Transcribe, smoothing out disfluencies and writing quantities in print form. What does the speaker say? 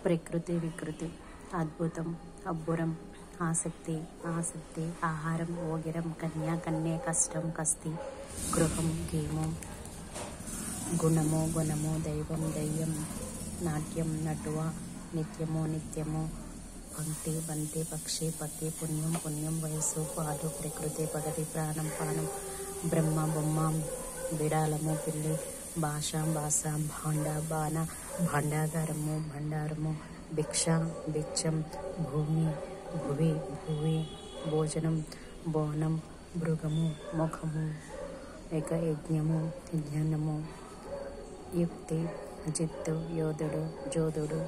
ప్రకృతి వికృతి అద్భుతం అబ్బురం ఆసక్తి ఆసక్తి ఆహారం ఓగిరం కన్యా కన్యే కష్టం కస్తి గృహం గేమం గుణము గుణము దైవం దయ్యం నాట్యం నటువ నిత్యము నిత్యము పంక్తి బంతి పక్షి పక్కి పుణ్యం పుణ్యం వయస్సు పాలు ప్రకృతి పగతి ప్రాణం పానం బ్రహ్మ బొమ్మ బిడాలము పిల్లి భాష భాష భాండ బాణ భాండాగారము భండారము భిక్ష భిక్షం భూమి భువి భువి భోజనం బోనం మృగము ముఖము యజ్ఞము జ్ఞానము యుక్తి జిత్తు యోధుడు జోధుడు